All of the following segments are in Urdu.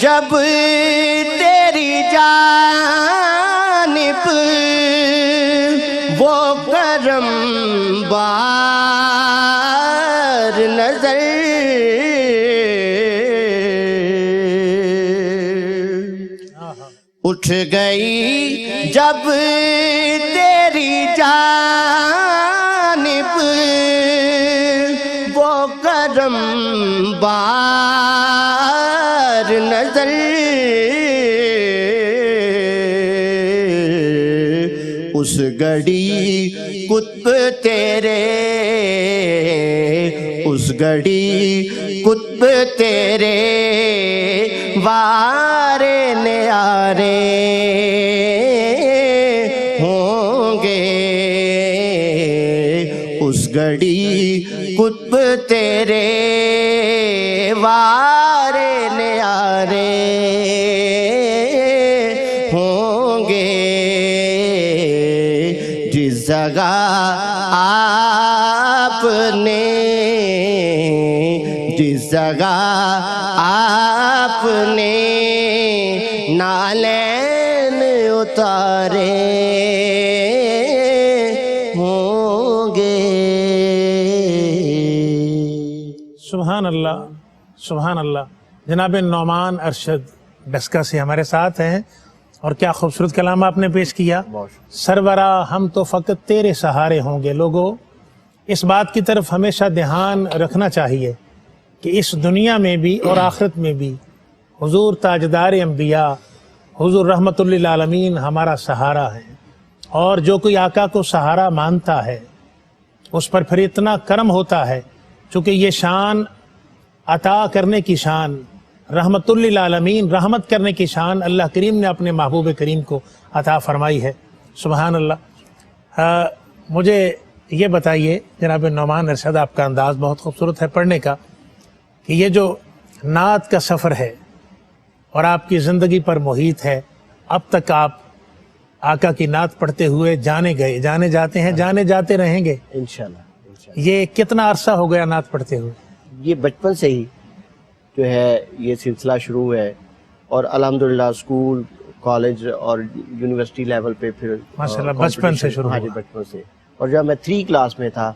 جب تیری جانب وہ کرم بار نظر اٹھ گئی جب تیری جانب وہ کرم بار نظر اس گھڑی قطب تیرے اس گھڑی قطب تیرے وارے نیارے ہوں گے اس گھڑی قطب تیرے وارے نیارے ہوں گے جس جگہ آپ نے جس جگہ آپ نے نالین اتارے ہوں گے۔ سبحان اللہ سبحان اللہ۔ جناب نعمان ارشد ڈسکا سے ہمارے ساتھ ہیں، اور کیا خوبصورت کلام آپ نے پیش کیا۔ سرورا ہم تو فقط تیرے سہارے ہوں گے۔ لوگوں، اس بات کی طرف ہمیشہ دھیان رکھنا چاہیے کہ اس دنیا میں بھی اور آخرت میں بھی حضور تاجدار انبیاء حضور رحمت للعالمین ہمارا سہارا ہے، اور جو کوئی آقا کو سہارا مانتا ہے اس پر پھر اتنا کرم ہوتا ہے، چونکہ یہ شان عطا کرنے کی شان، رحمت للعالمین رحمت کرنے کی شان اللہ کریم نے اپنے محبوب کریم کو عطا فرمائی ہے۔ سبحان اللہ۔ مجھے یہ بتائیے جناب نعمان ارشد، آپ کا انداز بہت خوبصورت ہے پڑھنے کا، کہ یہ جو نعت کا سفر ہے اور آپ کی زندگی پر محیط ہے، اب تک آپ آقا کی نعت پڑھتے ہوئے جانے گئے، جانے جاتے ہیں، جانے جاتے رہیں گے انشاءاللہ۔ یہ کتنا عرصہ ہو گیا نعت پڑھتے ہوئے؟ یہ بچپن سے ہی جو ہے یہ سلسلہ شروع ہے، اور الحمدللہ اسکول، کالج اور یونیورسٹی لیول پہ پھر ماشاءاللہ بچپن سے شروع ہاں ہوا۔ جی بچپن سے۔ اور جب میں 3 کلاس میں تھا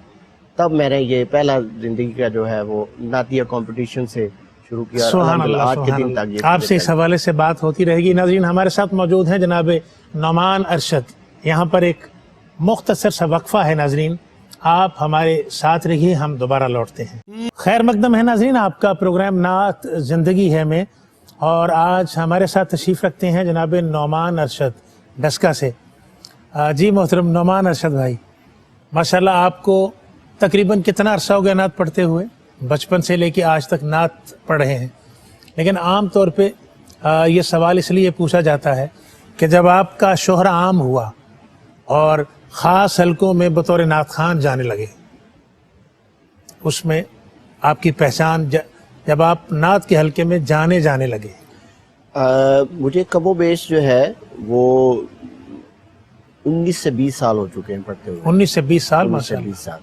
تب میں نے یہ پہلا زندگی کا جو ہے وہ نعتیہ کمپٹیشن سے شروع کیا، اور سبحان الحمدللہ اللہ آج کے سبحان دن تک اللہ۔ یہ آپ سے اس حوالے سے بات ہوتی رہے گی۔ ناظرین، ہمارے ساتھ موجود ہیں جناب نعمان ارشد۔ یہاں پر ایک مختصر سا وقفہ ہے ناظرین، آپ ہمارے ساتھ رہیے، ہم دوبارہ لوٹتے ہیں۔ خیر مقدم ہے ناظرین، آپ کا پروگرام نعت زندگی ہے میں، اور آج ہمارے ساتھ تشریف رکھتے ہیں جناب نعمان ارشد ڈسکا سے۔ جی محترم نعمان ارشد بھائی، ماشاءاللہ آپ کو تقریباً کتنا عرصہ ہو گیا نعت پڑھتے ہوئے؟ بچپن سے لے کے آج تک نعت پڑھ رہے ہیں، لیکن عام طور پہ یہ سوال اس لیے پوچھا جاتا ہے کہ جب آپ کا شہرہ عام ہوا اور خاص حلقوں میں بطور نعت خوان جانے لگے، اس میں آپ کی پہچان جب آپ نعت کے حلقے میں جانے لگے؟ مجھے کم و بیش جو ہے وہ 19 سے 20 سال ہو چکے ہیں پڑھتے ہوئے۔ 19 سے 20 سال 19 سے ماشاءاللہ۔ 20 سال،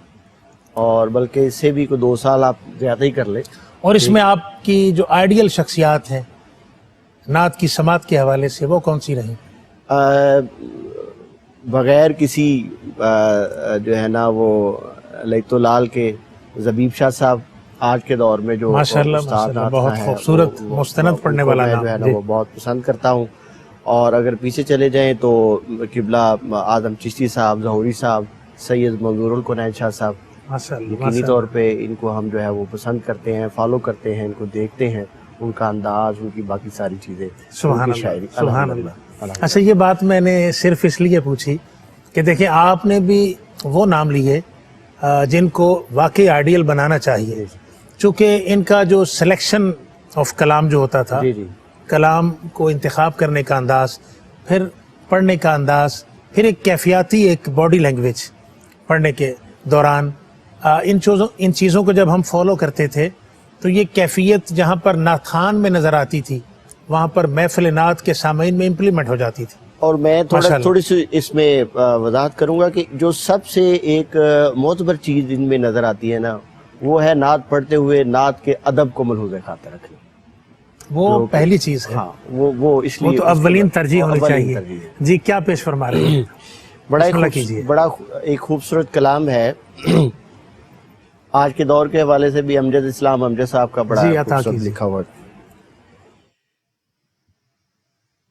اور بلکہ اس سے بھی کوئی 2 سال آپ زیادہ ہی کر لیں۔ اور اس میں آپ کی جو آئیڈیل شخصیات ہیں نعت کی سماعت کے حوالے سے، وہ کون سی رہیں؟ بغیر کسی جو ہے نا وہ لیت لال کے زبیب شاہ صاحب آج کے دور میں جو ماشاءاللہ استاد ماشاءاللہ، نعت بہت ہیں، خوبصورت مستند پڑھنے والا میں نام جو ہے نا جی۔ وہ بہت پسند کرتا ہوں۔ اور اگر پیچھے چلے جائیں تو قبلہ اعظم چشتی صاحب، ظہوری صاحب، سید منظور القنین شاہ صاحب، ماشاءاللہ یقینی طور پہ ان کو ہم جو ہے وہ پسند کرتے ہیں، فالو کرتے ہیں، ان کو دیکھتے ہیں، ان کا انداز، ان کی باقی ساری چیزیں، سبحان ان کی اللہ شاعری، سبحان الحمدللہ، اللہ۔ اچھا، یہ بات میں نے صرف اس لیے پوچھی کہ دیکھیں آپ نے بھی وہ نام لیے جن کو واقعی آئیڈیل بنانا چاہیے، چونکہ ان کا جو سلیکشن آف کلام جو ہوتا تھا، جی جی کلام کو انتخاب کرنے کا انداز، پھر پڑھنے کا انداز، پھر ایک کیفیاتی ایک باڈی لینگویج پڑھنے کے دوران، ان چیزوں کو جب ہم فالو کرتے تھے تو یہ کیفیت جہاں پر نعت خوان میں نظر آتی تھی وہاں پر محفل نعت کے سامعین میں امپلیمنٹ ہو جاتی تھی۔ اور میں ماشاءاللہ۔ تھوڑی سی اس میں وضاحت کروں گا کہ جو سب سے ایک معتبر چیز ان میں نظر آتی ہے نا، وہ ہے نعت پڑھتے ہوئے نعت کے ادب کو ملحوظ خاطر رکھنا۔ وہ پہلی چیز ہے. ہاں وہ اس لیے وہ تو اولین ترجیح ہونی چاہیے. جی کیا پیش فرما رہے ہیں؟ بڑا ایک خوبصورت کلام ہے آج کے دور کے حوالے سے بھی. امجد اسلام امجد صاحب کا بڑا خوبصورت لکھا ہوا.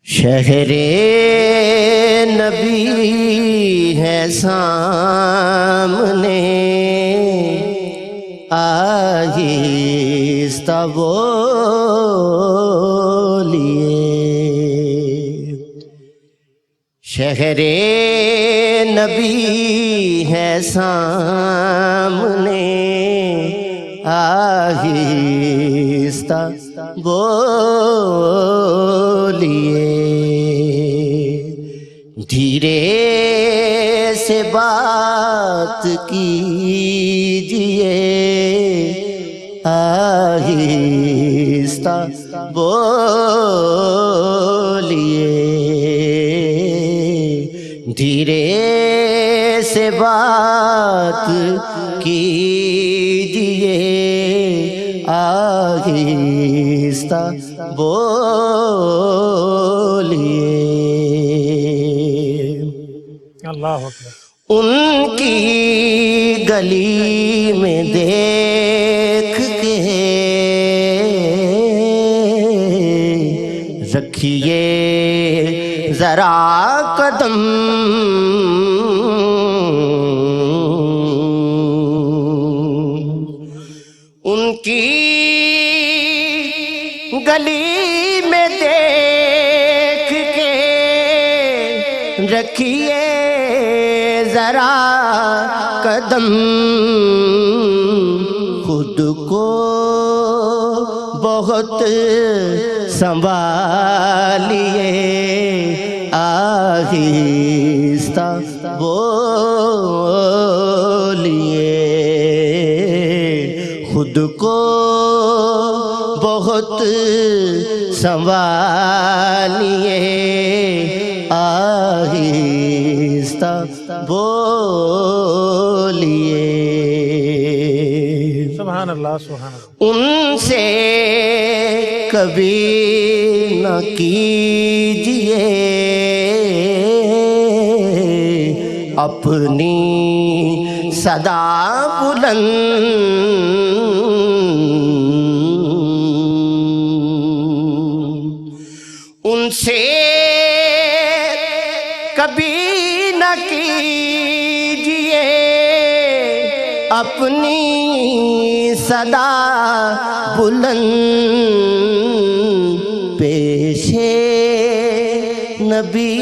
شہر نبی ہے سامنے آہستہ بولیے. شہر نبی ہے سامنے آہستہ بولیے. دھیرے سے بات کیجیے آہستہ بولیے. دھیرے سے بات کیجیے آہستہ بولیے. اللہ اکبر. ان کی گلی میں دیکھ کے رکھیے ذرا قدم. ان کی گلی میں دیکھ کے رکھیے ذرا قدم. خود کو بہت سنبھالیے آہستہ بولیے. خود کو بہت سنبھالیے آہستہ بولیے. سبحان اللہ سبحان اللہ. ان سے کبھی نہ کیجیے اپنی صدا بلند. ان سے کبھی نہ کیجیے اپنی صدا بلند. پیشے نبی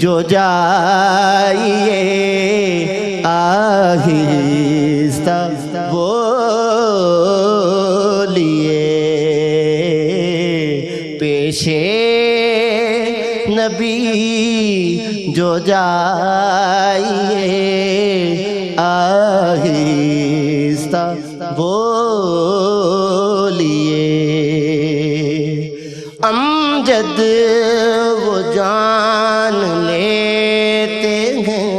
جو جائیے آہستہ بولیے. پیشے نبی جو جائیے آہستہ بولیے. امجد وہ جان لیتے ہیں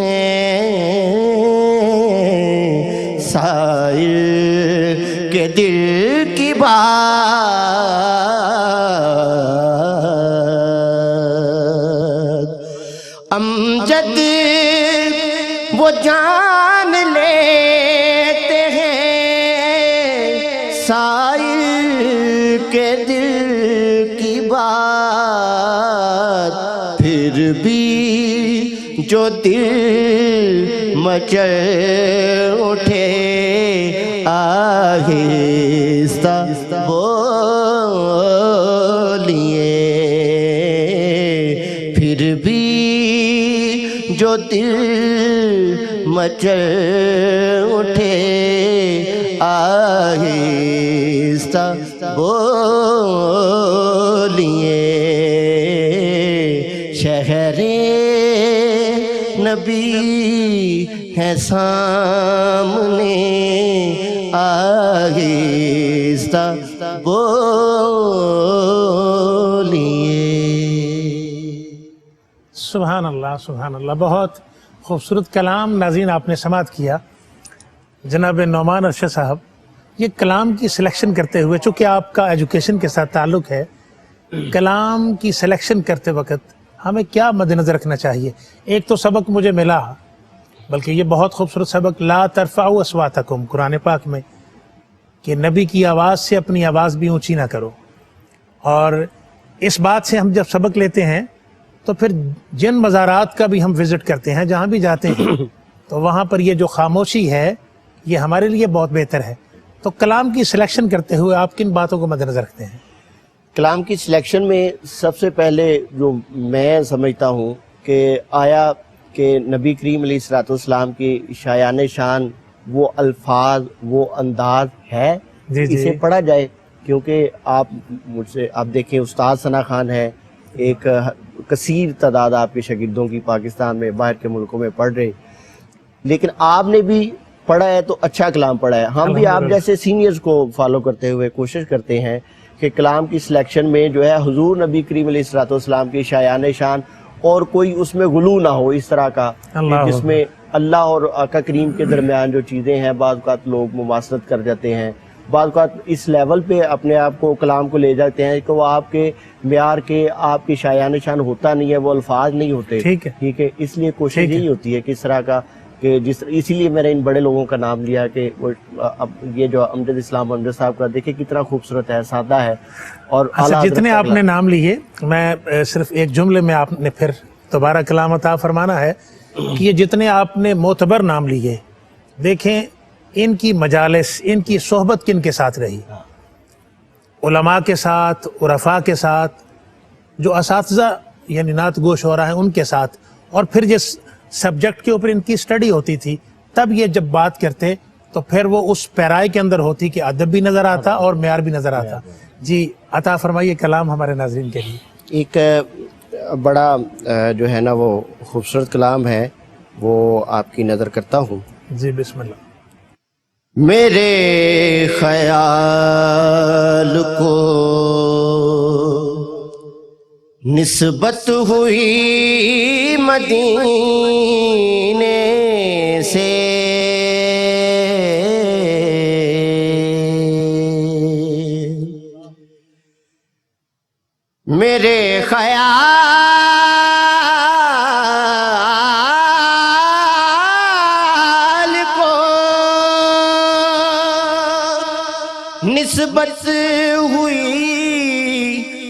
سائل کے دل کی بات. امجد وہ جان لیتے ہیں سائل کے دل کی بات. پھر بھی جو دل مچل اٹھے آہستہ بولیے. پھر بھی جو دل مچل اٹھے آہستہ بولیے. شہر نبی ہے سامنے آہستہ بولیے. سبحان اللہ سبحان اللہ. بہت خوبصورت کلام ناظرین آپ نے سماعت کیا. جناب نعمان ارشد صاحب یہ کلام کی سلیکشن کرتے ہوئے، چونکہ آپ کا ایجوکیشن کے ساتھ تعلق ہے، کلام کی سلیکشن کرتے وقت ہمیں کیا مد نظر رکھنا چاہیے؟ ایک تو سبق مجھے ملا، بلکہ یہ بہت خوبصورت سبق، لا ترفعوا اصواتکم، قرآن پاک میں، کہ نبی کی آواز سے اپنی آواز بھی اونچی نہ کرو. اور اس بات سے ہم جب سبق لیتے ہیں تو پھر جن مزارات کا بھی ہم وزٹ کرتے ہیں، جہاں بھی جاتے ہیں، تو وہاں پر یہ جو خاموشی ہے یہ ہمارے لیے بہت بہتر ہے. تو کلام کی سلیکشن کرتے ہوئے آپ کن باتوں کو مد نظر رکھتے ہیں؟ کلام کی سلیکشن میں سب سے پہلے جو میں سمجھتا ہوں کہ آیا کہ نبی کریم علیہ الصلوۃ والسلام کی شایان شان وہ الفاظ، وہ انداز ہے، جی جی اسے پڑھا جائے. کیونکہ آپ مجھ سے آپ دیکھیں، استاد ثنا خان ہے، ایک کثیر تعداد آپ کے شاگردوں کی پاکستان میں، باہر کے ملکوں میں پڑھ رہے، لیکن آپ نے بھی پڑھا ہے تو اچھا کلام پڑھا ہے. ہم بھی آپ جیسے سینئرز کو فالو کرتے ہوئے کوشش کرتے ہیں کہ کلام کی سلیکشن میں جو ہے حضور نبی کریم علیہ الصلوۃ والسلام کی شایان شان اور کوئی اس میں غلو نہ ہو اس طرح کا، جس میں اللہ اور آقا کریم کے درمیان جو چیزیں ہیں بعض اوقات لوگ مماثلت کر جاتے ہیں، بعض اوقات اس لیول پہ اپنے آپ کو کلام کو لے جاتے ہیں کہ وہ آپ کے معیار کے، آپ کی شایان شان ہوتا نہیں ہے، وہ الفاظ نہیں ہوتے. ٹھیک ہے، اس لیے کوشش یہی ہوتی ہے کہ اس طرح کا، کہ اسی لیے میں نے ان بڑے لوگوں کا نام لیا کہ اب یہ جو امجد اسلام امجد صاحب کا دیکھیں کتنا خوبصورت ہے، سادہ ہے. اور اچھا، جتنے آپ نے نام لیے، میں صرف ایک جملے میں آپ نے پھر دوبارہ کلام عطا فرمانا ہے کہ یہ جتنے آپ نے معتبر نام لیے، دیکھیں ان کی مجالس، ان کی صحبت کن کے ساتھ رہی؟ علماء کے ساتھ، عرفاء کے ساتھ، جو اساتذہ یعنی نعت گو شعراء ہیں ان کے ساتھ، اور پھر جس سبجیکٹ کے اوپر ان کی اسٹڈی ہوتی تھی تب یہ جب بات کرتے تو پھر وہ اس پیرائے کے اندر ہوتی کہ ادب بھی نظر آتا اور معیار بھی نظر آتا. جی عطا فرمائیے کلام ہمارے ناظرین کے لیے. ایک بڑا جو ہے نا وہ خوبصورت کلام ہے، وہ آپ کی نظر کرتا ہوں. جی بسم اللہ. میرے خیال کو نسبت ہوئی مدینے سے، میرے خیال کو نسبت ہوئی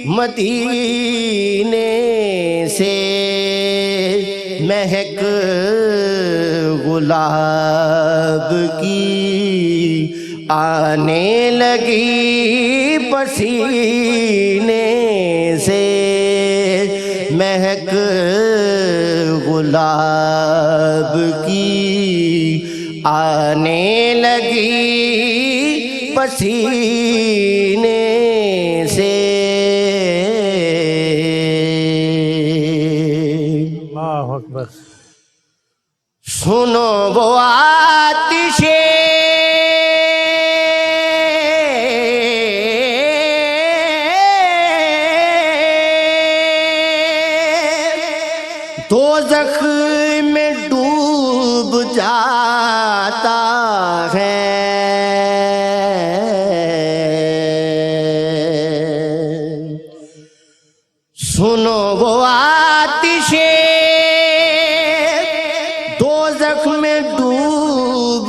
مدینے سے، مہک گلاب کی آنے لگی پسینے سے، مہک گلاب کی آنے لگی پسینے سے. اللہ اکبر. سنو وہ آتش دوزخ میں ڈوب جاتا ہے، سنو وہ آتش دوزخ میں ڈوب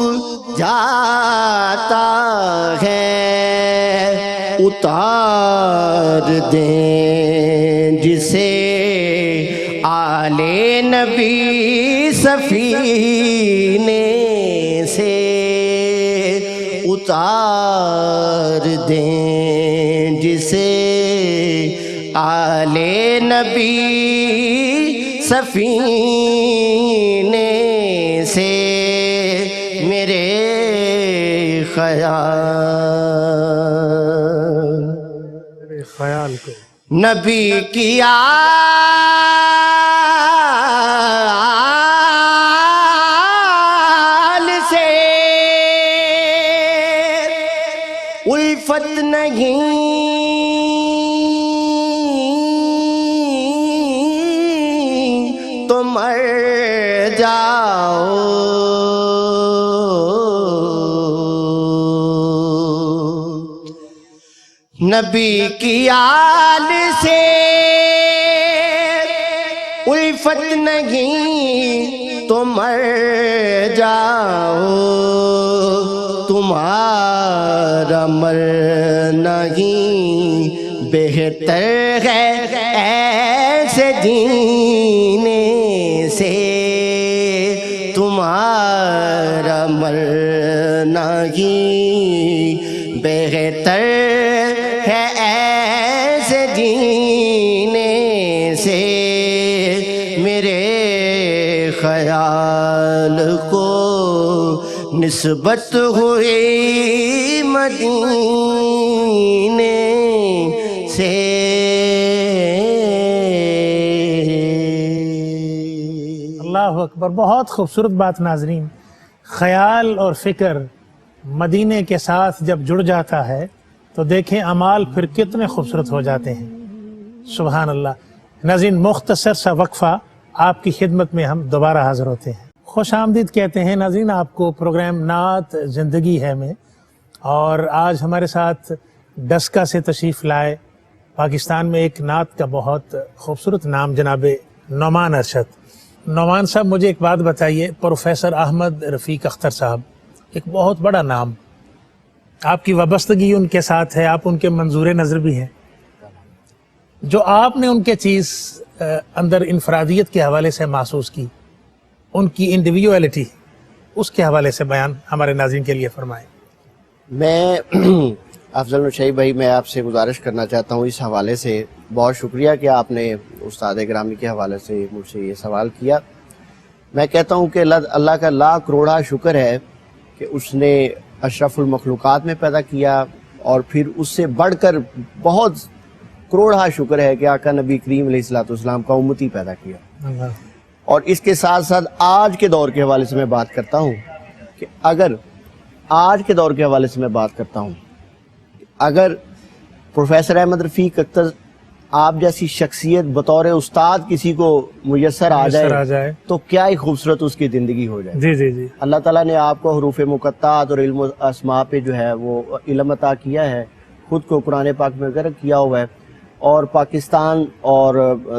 جاتا ہے، اتار دیں جسے آل نبی سفینے سے، اتار دیں جسے آل نبی سفینے سے، میرے خیال کو نبی کی آل سے الفت نہیں تو مر جاؤ، نبی کی آل سے الفت نہیں تو مر جاؤ، تمہارا مرنا ہی بہتر ہے ایسے جینے سے، تمہارا مرنا ہی بہتر ہے ایسے جینے سے۔ میرے خیال کو نسبت ہوئی مدینے سے۔ اللہ اکبر، بہت خوبصورت بات ناظرین۔ خیال اور فکر مدینے کے ساتھ جب جڑ جاتا ہے تو دیکھیں اعمال پھر کتنے خوبصورت ہو جاتے ہیں۔ سبحان اللہ۔ ناظرین، مختصر سا وقفہ، آپ کی خدمت میں ہم دوبارہ حاضر ہوتے ہیں۔ خوش آمدید کہتے ہیں ناظرین آپ کو پروگرام نعت زندگی ہے میں، اور آج ہمارے ساتھ ڈسکا سے تشریف لائے پاکستان میں ایک نعت کا بہت خوبصورت نام جناب نعمان ارشد۔ نعمان صاحب، مجھے ایک بات بتائیے، پروفیسر احمد رفیق اختر صاحب ایک بہت بڑا نام، آپ کی وابستگی ان کے ساتھ ہے، آپ ان کے منظور نظر بھی ہیں، جو آپ نے ان کے چیز اندر انفرادیت کے حوالے سے محسوس کی، ان کی انڈیویجویلٹی، اس کے حوالے سے بیان ہمارے ناظرین کے لیے فرمائیں۔ میں افضل نشئی بھائی، میں آپ سے گزارش کرنا چاہتا ہوں اس حوالے سے، بہت شکریہ کہ آپ نے استاد گرامی کے حوالے سے مجھ سے یہ سوال کیا۔ میں کہتا ہوں کہ اللہ کا لاکھ کروڑا شکر ہے کہ اس نے اشرف المخلوقات میں پیدا کیا، اور پھر اس سے بڑھ کر بہت کروڑا شکر ہے کہ آقا نبی کریم علیہ السلام کا امتی پیدا کیا۔ اور اس کے ساتھ ساتھ آج کے دور کے حوالے سے میں بات کرتا ہوں کہ اگر پروفیسر احمد رفیق اختر آپ جیسی شخصیت بطور استاد کسی کو میسر آ جائے تو کیا ہی خوبصورت اس کی زندگی ہو جائے۔ جی جی جی، اللہ اللہ تعالیٰ نے آپ کو حروف مقطعات اور علم اسماء پہ جو ہے وہ علم عطا کیا ہے، خود کو قرآن پاک میں غرق کیا ہوا ہے، اور پاکستان اور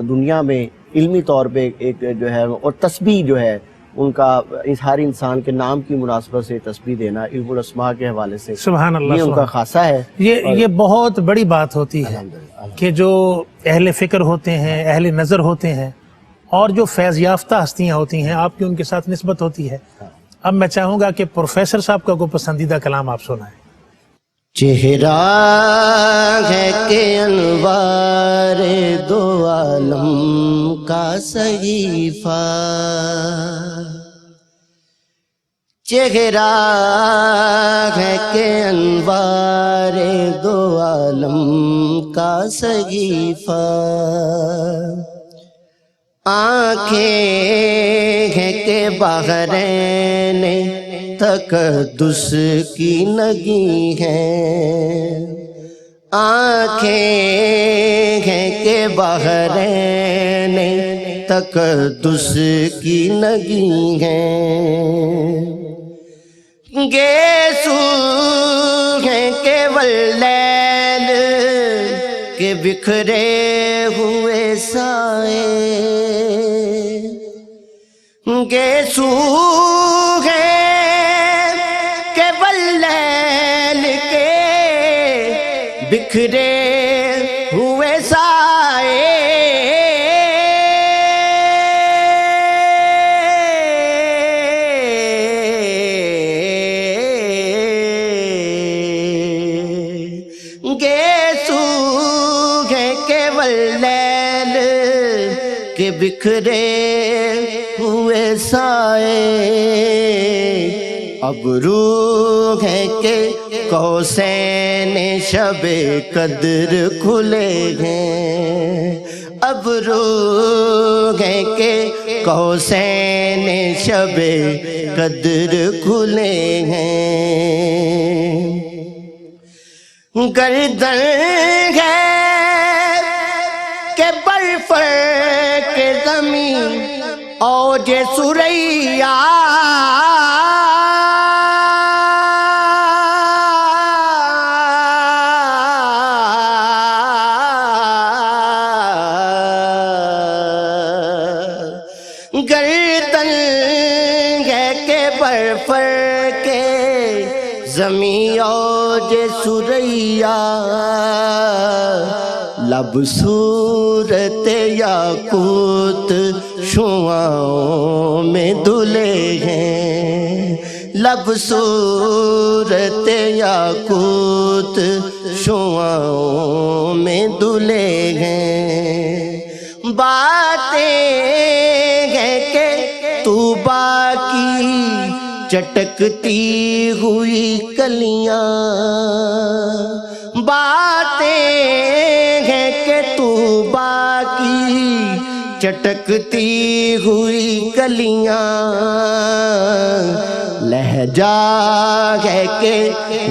دنیا میں علمی طور پہ ایک جو ہے، اور تسبیح جو ہے ان کا، اس ہر انسان کے نام کی مناسبت سے تسبیح دینا علم الاسماء کے حوالے سے، سبحان اللہ، یہ ان کا خاصہ ہے۔ یہ بہت بڑی بات ہوتی ہے کہ جو اہل فکر ہوتے ہیں، اہل نظر ہوتے ہیں، اور جو فیض یافتہ ہستیاں ہوتی ہیں، آپ کی ان کے ساتھ نسبت ہوتی ہے۔ اب میں چاہوں گا کہ پروفیسر صاحب کا کوئی پسندیدہ کلام آپ سنائیں۔ چہرہ ہے کہ انوار دو عالم کا صحیفہ، چہرہ ہے کہ انوار دو عالم کا صحیفہ، آنکھیں ہیں کہ بحرین تقدس کی نگی ہیں، آنکھیں ہیں کہ بحرین تقدس کی نگی ہیں، گیسو ہیں کہ واللیل کے بکھرے ہوئے سائے، گیسو ہیں کہ واللیل کے بکھرے ہوئے سائے، گیسو ہیں کہ واللیل کے بکھرے ہوئے سائے، ابرو ہے کہ قوسین شب قدر کھلے ہیں، ابرو ہے کہ قوسین شب قدر کھلے ہیں، گردن ہے کہ برف کے زمین اوج سریا، برفر کے زمیں اوج سریا لب صورت یاقوت شعاؤں میں دھلے ہیں لب صورت یاقوت شعاؤں میں دھلے ہیں باتیں ہیں کہ طوبیٰ کی چٹکتی ہوئی کلیاں باتیں ہیں کہ طوبیٰ کی چٹکتی ہوئی کلیاں لہجہ ہے کہ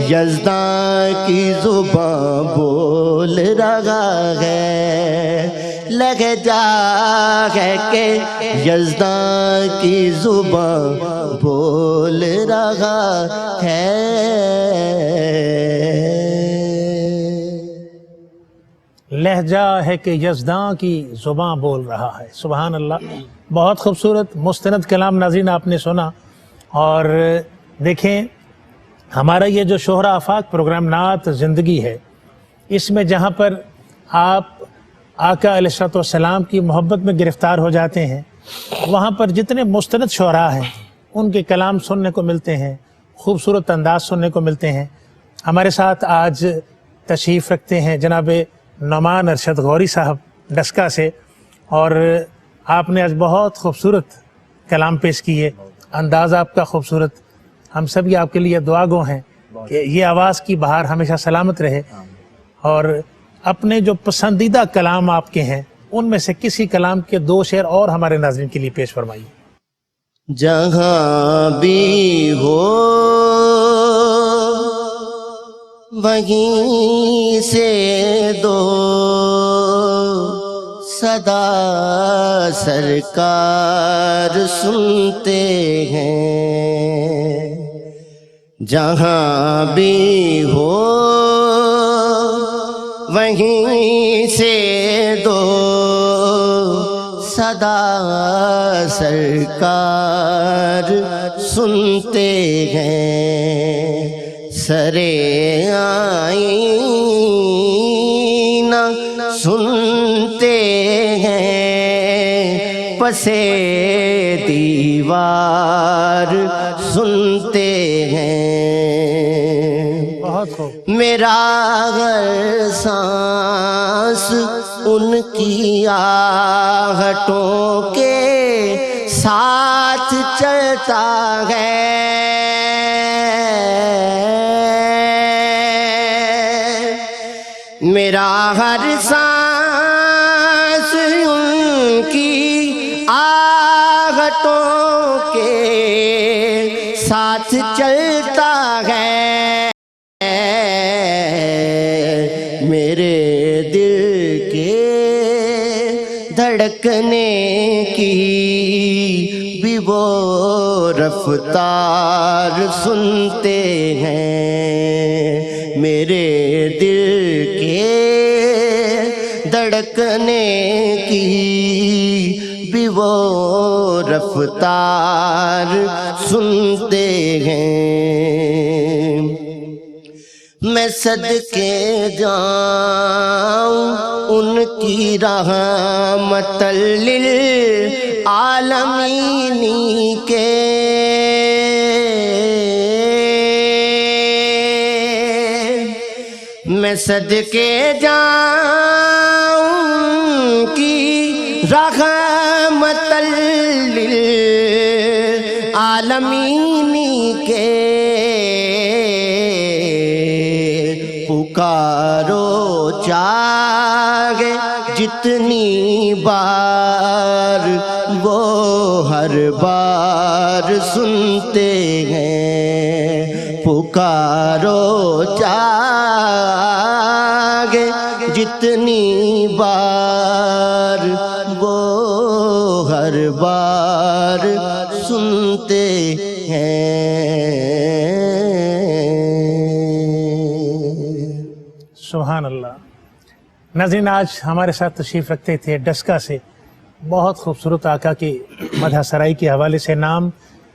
یزداں کی زباں بول رہا ہے لہجہ ہے کہ یزداں کی زباں بول رہا ہے لہجہ ہے کہ یزداں کی زباں بول رہا ہے. سبحان اللہ. بہت خوبصورت مستند کلام ناظرین آپ نے سنا. اور دیکھیں ہمارا یہ جو شہرا آفاق پروگرام نعت زندگی ہے، اس میں جہاں پر آپ آقا علیہ الصلوۃ والسلام کی محبت میں گرفتار ہو جاتے ہیں، وہاں پر جتنے مستند شعراء ہیں ان کے کلام سننے کو ملتے ہیں، خوبصورت انداز سننے کو ملتے ہیں. ہمارے ساتھ آج تشریف رکھتے ہیں جناب نعمان ارشد غوری صاحب ڈسکا سے، اور آپ نے آج بہت خوبصورت کلام پیش کیے، انداز آپ کا خوبصورت. ہم سب یہ آپ کے لیے دعا گو ہیں کہ یہ آواز کی بہار ہمیشہ سلامت رہے. اور اپنے جو پسندیدہ کلام آپ کے ہیں ان میں سے کسی کلام کے 2 شعر اور ہمارے ناظرین کے لیے پیش فرمائیے. جہاں بھی ہو وہیں سے دو صدا سرکار سنتے ہیں جہاں بھی ہو وہیں سے دو صدا سرکار سنتے ہیں سرے آئینہ سنتے ہیں پسے دیوار سنتے ہیں بہت خوب. میرا ہر سانس ان کی آہٹوں کے ساتھ چلتا ہے میرا ہر سانس ان کی آہٹوں کے ساتھ چلتا ہے میرے دل کے دھڑکنے کی بھی وہ رفتار سنتے ہیں میرے دل کے دھڑکنے کی بھی وہ رفتار سنتے ہیں میں صدقے جاؤں ان کی رحمت للعالمین کے میں صدقے جاؤں ان کی رحمت للعالمین کے پکارو چاہے جتنی بار وہ ہر بار سنتے ہیں پکارو چاہے جتنی بار وہ ہر بار سنتے ہیں سبحان اللہ. ناظرین آج ہمارے ساتھ تشریف رکھتے تھے ڈسکا سے بہت خوبصورت آقا کی مدح سرائی کے حوالے سے نام